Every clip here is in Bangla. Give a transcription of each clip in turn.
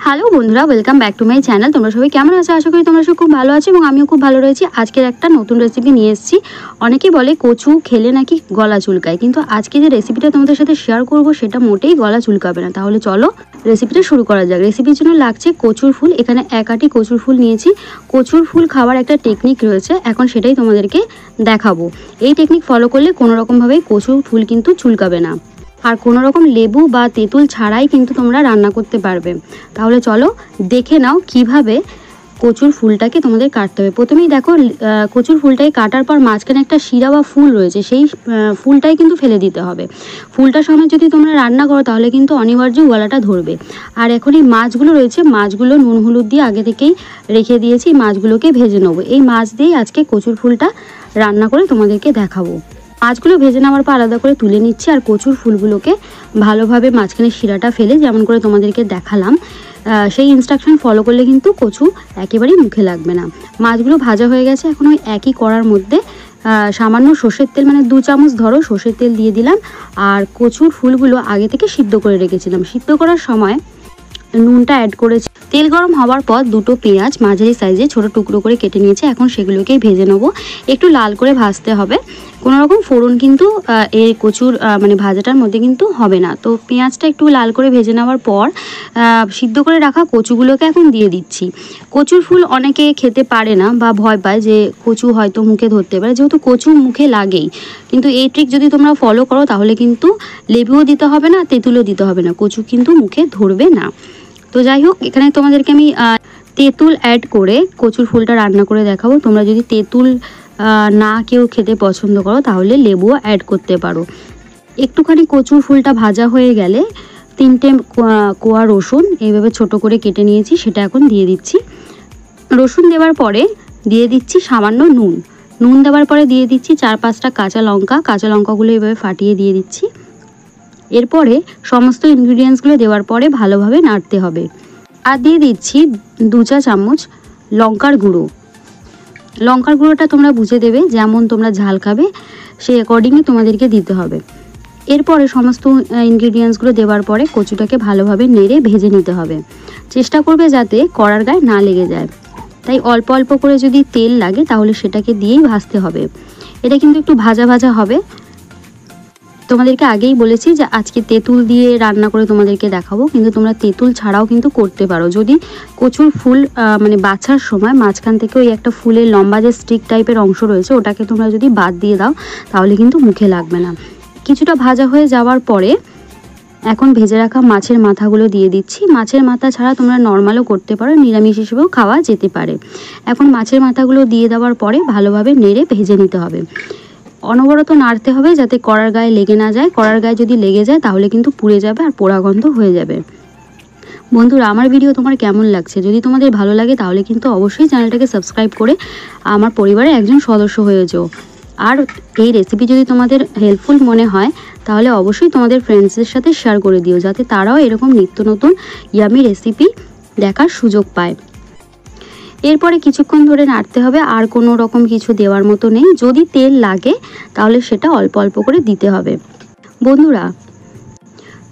হ্যালো বন্ধুরা, welcome back to my channel. তোমরা সবাই কেমন আছো? আশা করি তোমরা সব খুব ভালো আছো এবং আমিও খুব ভালো রয়েছি। আজকের একটা নতুন রেসিপি নিয়ে এসেছি। অনেকেই বলে কচু খেলে নাকি গলা চুলকায়, কিন্তু আজকে যে রেসিপিটা তোমাদের সাথে শেয়ার করব সেটা মোটেই গলা চুলকাবে না। তাহলে চলো রেসিপিটা শুরু করা যাক। রেসিপির জন্য লাগছে কচুর ফুল। এখানে 1 আটি কচুর ফুল নিয়েছি। কচুর ফুল খাওয়ার একটা টেকনিক রয়েছে, এখন সেটাই তোমাদেরকে দেখাবো। এই টেকনিক ফলো করলে কোনো রকমভাবেই কচুর ফুল কিন্তু চুলকাবে না, আর কোনো রকম লেবু বা তেঁতুল ছাড়াই কিন্তু তোমরা রান্না করতে পারবে। তাহলে চলো দেখে নাও কিভাবে কচুর ফুলটাকে তোমাদের কাটতে হবে। প্রথমেই দেখো, কচুর ফুলটাকে কাটার পর মাঝখানে একটা শিরা বা ফুল রয়েছে, সেই ফুলটাই কিন্তু ফেলে দিতে হবে। ফুলটার সময় যদি তোমরা রান্না করো তাহলে কিন্তু অনিবার্য গলাটা ধরবে। আর এখন এই মাছগুলো রয়েছে, মাছগুলো নুন হলুদ দিয়ে আগে থেকেই রেখে দিয়েছি। মাছগুলোকে ভেজে নেবো। এই মাছ দিয়েই আজকে কচুর ফুলটা রান্না করে তোমাদেরকে দেখাবো। মাছগুলো ভেজে নেওয়ার পর আলাদা করে তুলে নিচ্ছি, আর কচুর ফুলগুলোকে ভালোভাবে মাঝখানে শিরাটা ফেলে যেমন করে তোমাদেরকে দেখালাম সেই ইনস্ট্রাকশন ফলো করলে কিন্তু কচু একেবারেই মুখে লাগবে না। মাছগুলো ভাজা হয়ে গেছে। এখন ওই একই কড়ার মধ্যে সামান্য সর্ষের তেল, মানে 2 চামচ ধরো সর্ষের তেল দিয়ে দিলাম। আর কচুর ফুলগুলো আগে থেকে সিদ্ধ করে রেখেছিলাম। সিদ্ধ করার সময় নুনটা অ্যাড করেছি। তেল গরম হওয়ার পর 2টো পেঁয়াজ মাঝারি সাইজে ছোট টুকরো করে কেটে নিয়েছি। এখন সেগুলোকেই ভেজে নেবো। একটু লাল করে ভাজতে হবে, কোনো রকম ফোড়ন কিন্তু এই কচুর মানে ভাজাটার মধ্যে কিন্তু হবে না। তো পেঁয়াজটা একটু লাল করে ভেজে নেওয়ার পর সিদ্ধ করে রাখা কচুগুলোকে এখন দিয়ে দিচ্ছি। কচুর ফুল অনেকে খেতে পারে না বা ভয় পায় যে কচু হয়তো মুখে ধরতে পারে, যেহেতু কচু মুখে লাগেই। কিন্তু এই ট্রিক যদি তোমরা ফলো করো তাহলে কিন্তু লেবুও দিতে হবে না, তেঁতুলও দিতে হবে না, কচু কিন্তু মুখে ধরবে না। তো যাই হোক, এখানে তোমাদেরকে আমি তেঁতুল অ্যাড করে কচুর ফুলটা রান্না করে দেখাবো। তোমরা যদি তেঁতুল না কেউ খেতে পছন্দ করো তাহলে লেবুও অ্যাড করতে পারো। একটুখানি কচুর ফুলটা ভাজা হয়ে গেলে 3টে কোয়া রসুন এইভাবে ছোট করে কেটে নিয়েছি, সেটা এখন দিয়ে দিচ্ছি। রসুন দেওয়ার পরে দিয়ে দিচ্ছি সামান্য নুন। নুন দেওয়ার পরে দিয়ে দিচ্ছি 4-5টা কাঁচা লঙ্কা। কাঁচা লঙ্কাগুলো এইভাবে ফাটিয়ে দিয়ে দিচ্ছি। এরপরে সমস্ত ইনগ্রিডিয়েন্টসগুলো দেওয়ার পরে ভালোভাবে নাড়তে হবে। আর দিয়ে দিচ্ছি 2 চা চামচ লঙ্কার গুঁড়ো। লঙ্কার গুঁড়োটা তোমরা বুঝে দেবে, যেমন তোমরা ঝাল খাবে সেই অ্যাকর্ডিংলি তোমাদেরকে দিতে হবে। এরপরে সমস্ত ইনগ্রিডিয়েন্টসগুলো দেওয়ার পরে কচুটাকে ভালোভাবে নেড়ে ভেজে নিতে হবে। চেষ্টা করবে যাতে কড়ার গায়ে না লেগে যায়, তাই অল্প অল্প করে যদি তেল লাগে তাহলে সেটাকে দিয়েই ভাজতে হবে। এটা কিন্তু একটু ভাজা ভাজা হবে। তোমাদেরকে আগেই বলেছি যে আজকে তেঁতুল দিয়ে রান্না করে তোমাদেরকে দেখাবো, কিন্তু তোমরা তেঁতুল ছাড়াও কিন্তু করতে পারো। যদি কচুর ফুল মানে বাছার সময় মাঝখান থেকে ওই একটা ফুলের লম্বা যে স্টিক টাইপের অংশ রয়েছে ওটাকে তোমরা যদি বাদ দিয়ে দাও তাহলে কিন্তু মুখে লাগবে না। কিছুটা ভাজা হয়ে যাওয়ার পরে এখন ভেজে রাখা মাছের মাথাগুলো দিয়ে দিচ্ছি। মাছের মাথা ছাড়া তোমরা নর্মালও করতে পারো, নিরামিষ হিসেবেও খাওয়া যেতে পারে। এখন মাছের মাথাগুলো দিয়ে দেওয়ার পরে ভালোভাবে নেড়ে ভেজে নিতে হবে। অনবরত নাড়তে হবে যাতে কড়ার গায়ে লেগে না যায়। কড়ার গায়ে যদি লেগে যায় তাহলে কিন্তু পুড়ে যাবে আর পোড়া গন্ধ হয়ে যাবে। বন্ধুরা, আমার ভিডিও তোমার কেমন লাগছে? যদি তোমাদের ভালো লাগে তাহলে কিন্তু অবশ্যই চ্যানেলটাকে সাবস্ক্রাইব করে আমার পরিবারের একজন সদস্য হয়ে যেও। আর এই রেসিপি যদি তোমাদের হেল্পফুল মনে হয় তাহলে অবশ্যই তোমাদের ফ্রেন্ডসদের সাথে শেয়ার করে দিও, যাতে তারাও এরকম নিত্য নতুন ইয়ামি রেসিপি দেখার সুযোগ পায়। এরপরে কিছুক্ষণ ধরে নাড়তে হবে, আর কোনো রকম কিছু দেওয়ার মতো নেই। যদি তেল লাগে তাহলে সেটা অল্প অল্প করে দিতে হবে। বন্ধুরা,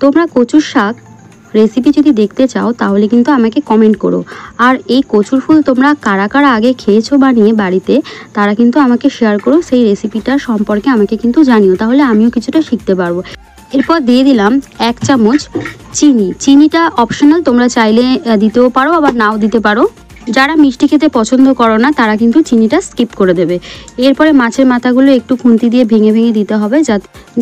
তোমরা কচুর শাক রেসিপি যদি দেখতে চাও তাহলে কিন্তু আমাকে কমেন্ট করো। আর এই কচুর ফুল তোমরা কারা কারা আগে খেয়েছো বানিয়ে বাড়িতে তারা কিন্তু আমাকে শেয়ার করো, সেই রেসিপিটা সম্পর্কে আমাকে কিন্তু জানিও, তাহলে আমিও কিছুটা শিখতে পারবো। এরপর দিয়ে দিলাম 1 চামচ চিনি। চিনিটা অপশনাল, তোমরা চাইলে দিতেও পারো আবার নাও দিতে পারো। যারা মিষ্টি খেতে পছন্দ করো না তারা কিন্তু চিনিটা স্কিপ করে দেবে। এরপরে মাছের মাথাগুলো একটু খুন্তি দিয়ে ভেঙে ভেঙে দিতে হবে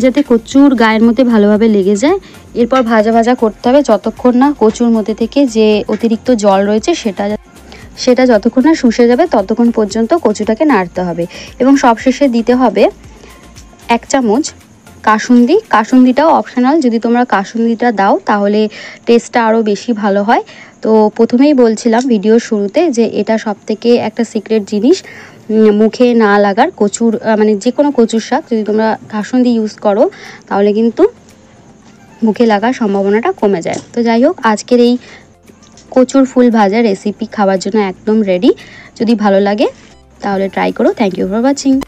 যাতে কচুর গায়ের মধ্যে ভালোভাবে লেগে যায়। এরপর ভাজা ভাজা করতে হবে যতক্ষণ না কচুর মধ্যে থেকে যে অতিরিক্ত জল রয়েছে সেটা যতক্ষণ না শুষে যাবে ততক্ষণ পর্যন্ত কচুটাকে নাড়তে হবে। এবং সবশেষে দিতে হবে 1 চামচ কাসুন্দি। কাসুন্দিটাও অপশনাল, যদি তোমরা কাসুন্দিটা দাও তাহলে টেস্টটা আরও বেশি ভালো হয়। তো প্রথমেই বলছিলাম ভিডিওর শুরুতে যে এটা সবথেকে একটা সিক্রেট জিনিস মুখে না লাগার। কচুর মানে যে কোনো কচুর শাক যদি তোমরা কাসুন্দি ইউজ করো তাহলে কিন্তু মুখে লাগার সম্ভাবনাটা কমে যায়। তো যাই হোক, আজকের এই কচুর ফুল ভাজা রেসিপি খাওয়ার জন্য একদম রেডি। যদি ভালো লাগে তাহলে ট্রাই করো। Thank you for watching.